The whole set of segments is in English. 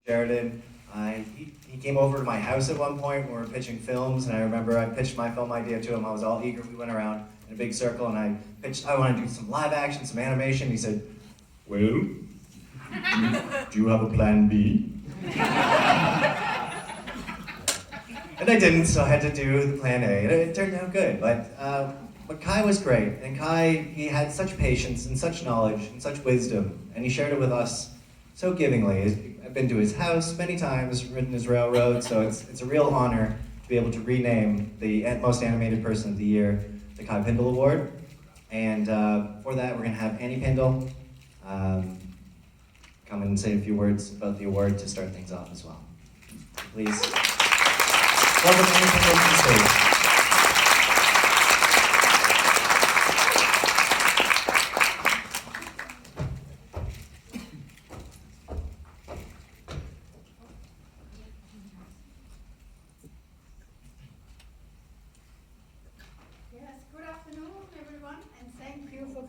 Sheridan. He came over to my house at one point when we were pitching films, and I remember I pitched my film idea to him. I was all eager. We went around in a big circle, and I pitched, I want to do some live action, some animation. He said, well, do you have a plan B? And I didn't, so I had to do the plan A, and it turned out good. But Kai was great, and Kai, he had such patience and such knowledge and such wisdom, and he shared it with us so givingly. I've been to his house many times, ridden his railroad, so it's a real honor to be able to rename the most animated person of the year, the Kai Pindal Award. And for that, we're going to have Annie Pindal come and say a few words about the award to start things off as well. Please welcome Annie Pindal to the stage.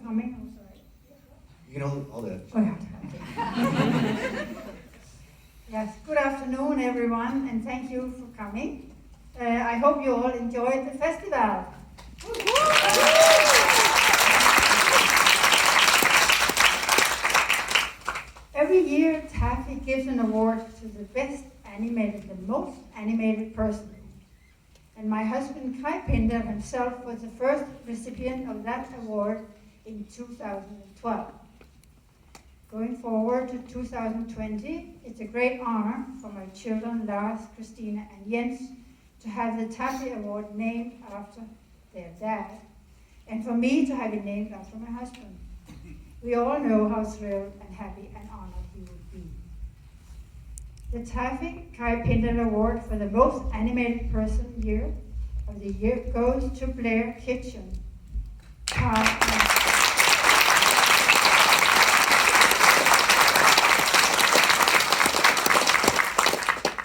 Coming, I'm sorry. You can hold it. Oh, yeah. Yes, good afternoon, everyone, and thank you for coming. I hope you all enjoyed the festival. Every year, Taffy gives an award to the best animated, the most animated person. And my husband, Kai Pindal, himself was the first recipient of that award in 2012. Going forward to 2020, it's a great honor for my children, Lars, Christina, and Jens, to have the Taffy Award named after their dad, and for me to have it named after my husband. We all know how thrilled and happy and honored he would be. The Taffy Kai Pindal Award for the most animated person of the year goes to Blair Kitchen.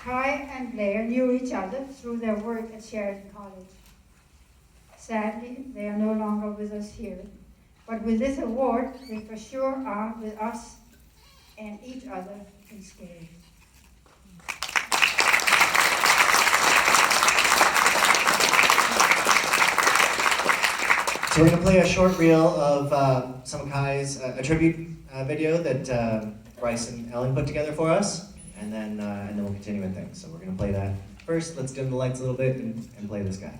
Kai and Blair knew each other through their work at Sheridan College. Sadly, they are no longer with us here, but with this award, they for sure are with us and each other in spirit. So we're going to play a short reel of some of Kai's, a tribute video that Bryce and Ellen put together for us, and then we'll continue with things. So we're going to play that first. Let's dim the lights a little bit and play this guy.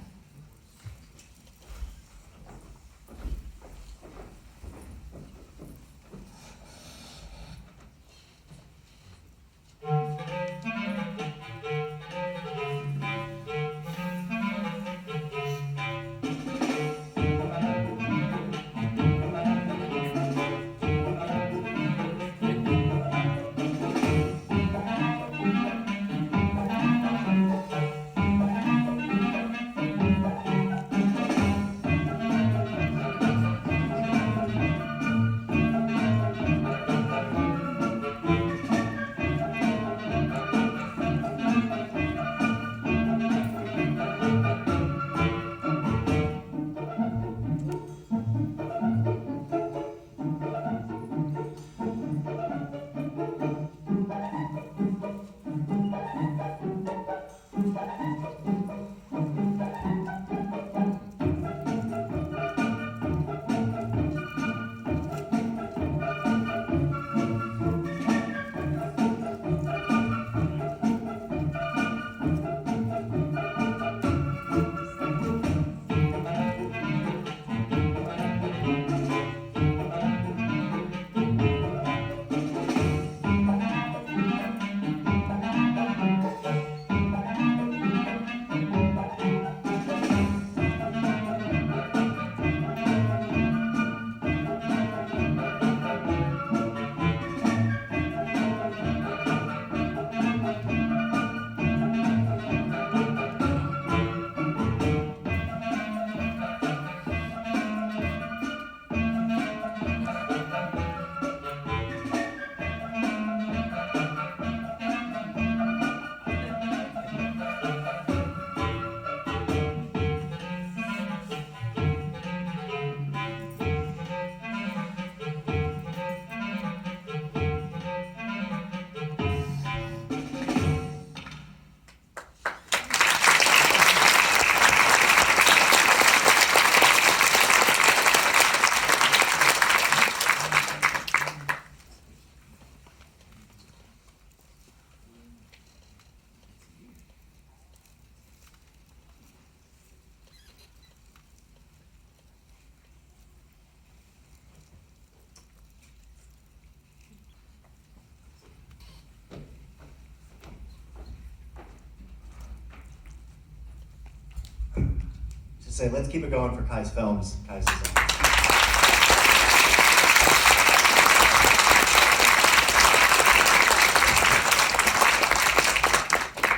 say, let's keep it going for Kai's films, Kai's designs.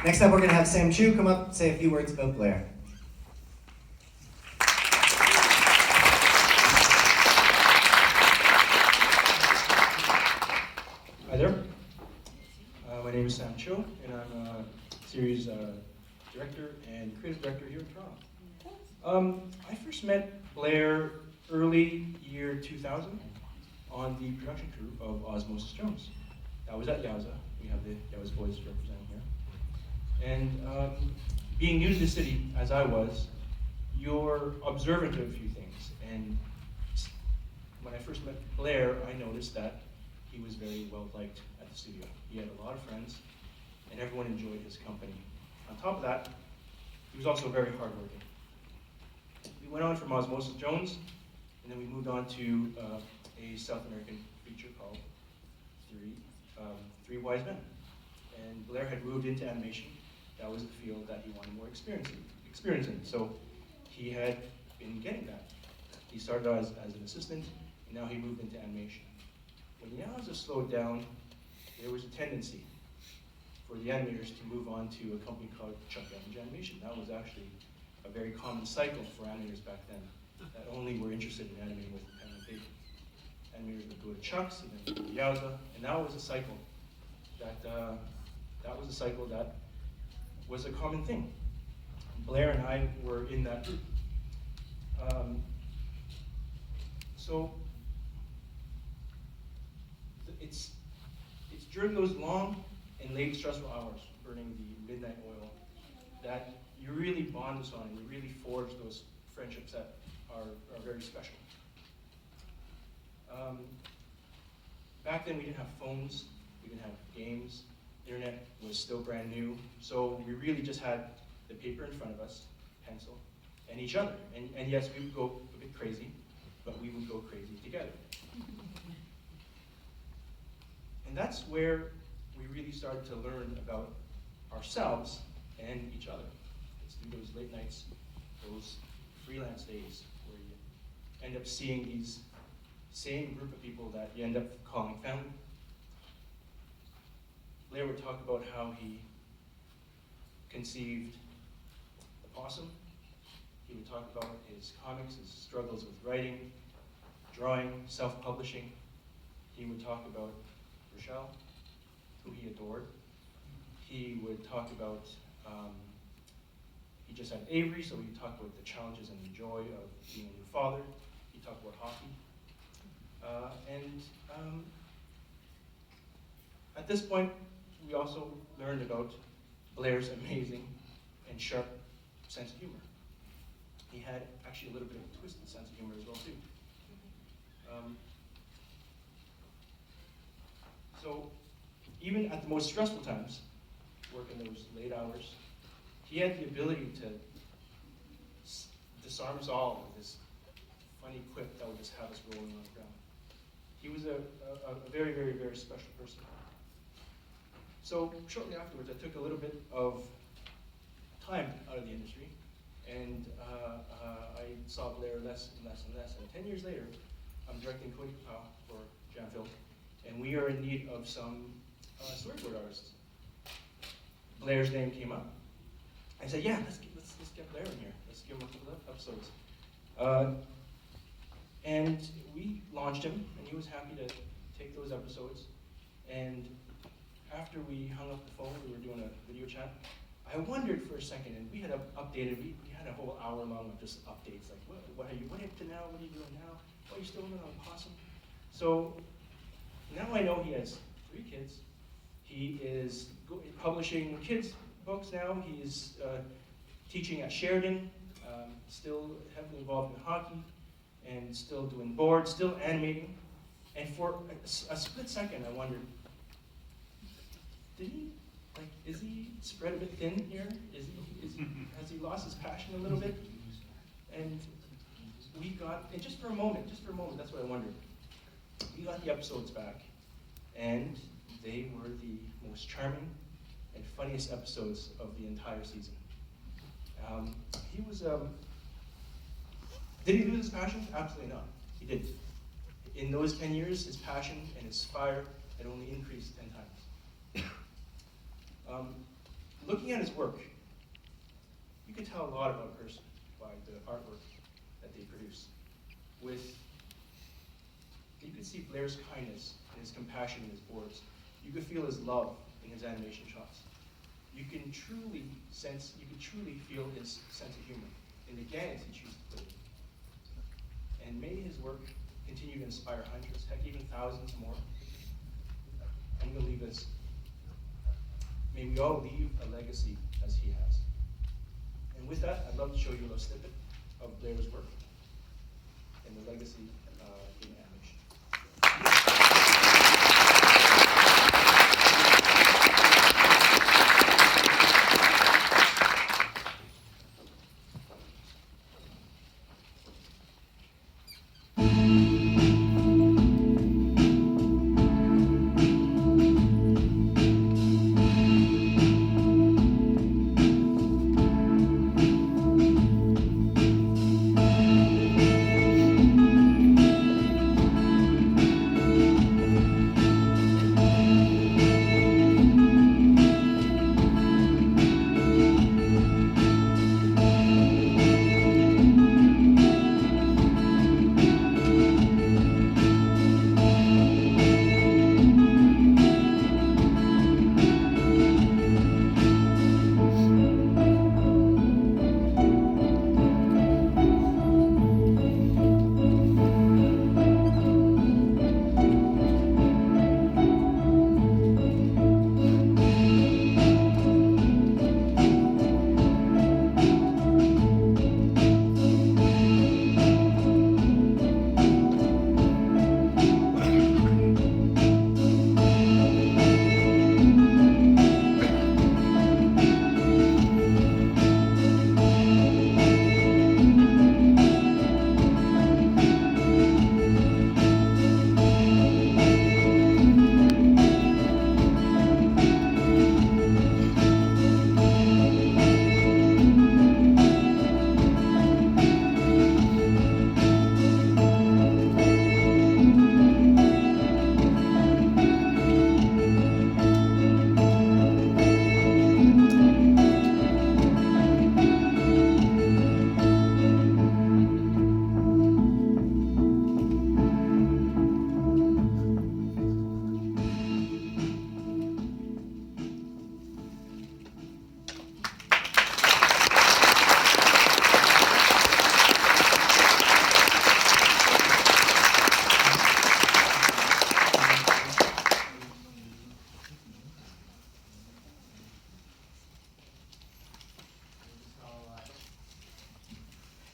Next up, we're going to have Sam Chu come up and say a few words about Blair. Hi there. My name is Sam Chu, and I'm a series director and creative director here in Toronto. I first met Blair early year 2000 on the production crew of Osmosis Jones. That was at Yowza. We have the Yowza boys representing here. And being new to the city, as I was, you're observant of a few things. And when I first met Blair, I noticed that he was very well liked at the studio. He had a lot of friends, and everyone enjoyed his company. On top of that, he was also very hardworking. We went on from Osmosis Jones, and then we moved on to a South American feature called Three Wise Men. And Blair had moved into animation. That was the field that he wanted more experience in. So he had been getting that. He started as an assistant, and now he moved into animation. When Yowza slowed down, there was a tendency for the animators to move on to a company called Chuck Evans Animation. That was actually a very common cycle for animators back then, that only were interested in animating with pen and paper. Animators would go to Chuck's and then go to Yowza, and that was a cycle that was a common thing. Blair and I were in that group. So it's during those long and late stressful hours, burning the midnight oil, that you really bond us on and you really forge those friendships that are very special. Back then we didn't have phones, we didn't have games, internet was still brand new, so we really just had the paper in front of us, pencil, and each other. And yes, we would go a bit crazy, but we would go crazy together. And that's where we really started to learn about ourselves and each other. It's through those late nights, those freelance days, where you end up seeing these same group of people that you end up calling family. Blair would talk about how he conceived the possum. He would talk about his comics, his struggles with writing, drawing, self-publishing. He would talk about Rochelle, who he adored. He would talk about, he just had Avery, so he'd talk about the challenges and the joy of being a new father. He'd talk about hockey. At this point, we also learned about Blair's amazing and sharp sense of humor. He had actually a little bit of a twisted sense of humor as well, too. So even at the most stressful times, working those late hours, he had the ability to disarm us all with this funny quip that would just have us rolling on the ground. He was a very, very, very special person. So shortly afterwards, I took a little bit of time out of the industry, and I saw Blair less and less and less. And 10 years later, I'm directing Cody Kapow for Jamfil, and we are in need of some storyboard artists. Blair's name came up. I said, yeah, let's get Blair in here. Let's give him a couple of episodes. And we launched him, and he was happy to take those episodes. And after we hung up the phone, we were doing a video chat. I wondered for a second, and we had updated. We had a whole hour long of just updates, like what are you up to now? What are you doing now? Oh, you're still working on Possum. So now I know he has 3 kids. He is publishing kids' books now. He's teaching at Sheridan, still heavily involved in hockey, and still doing boards, still animating. And for a split second, I wondered, is he spread a bit thin here? Has he lost his passion a little bit? And we got, and just for a moment, that's what I wondered. We got the episodes back, and they were the most charming and funniest episodes of the entire season. He was Did he lose his passion? Absolutely not. He didn't. In those 10 years, his passion and his fire had only increased 10 times. Looking at his work, you can tell a lot about a person by the artwork that they produce. You could see Blair's kindness and his compassion in his boards. You could feel his love in his animation shots. You can truly feel his sense of humor in the gags he chooses to put in. And may his work continue to inspire hundreds, heck, even thousands more. I'm going to leave this. May we all leave a legacy as he has. And with that, I'd love to show you a snippet of Blair's work and the legacy in animation.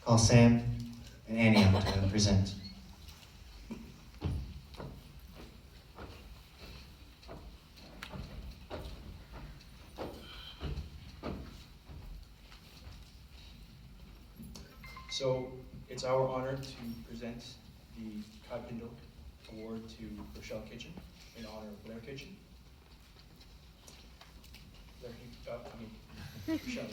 Call Sam and Annie up to present. So it's our honor to present the Pindal Award to Rochelle Kitchen in honor of Blair Kitchen. Rochelle.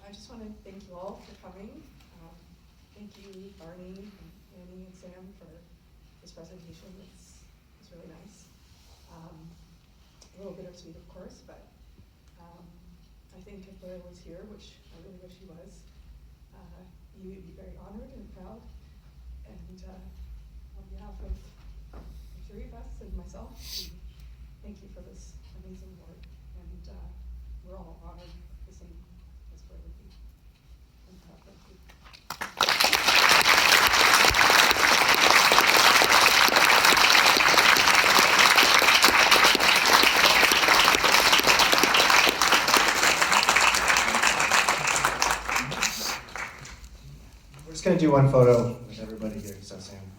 I just want to thank you all for coming. Thank you, Barney, and Annie, and Sam for this presentation. It's really nice. A little bittersweet, of course, but I think if Blair was here, which I really wish he was, you would be very honored and proud. And on behalf of the three of us and myself, thank you for this amazing award. And we're all honored the same as Blair would be. And thank you. just gonna do one photo with everybody here, so Sam.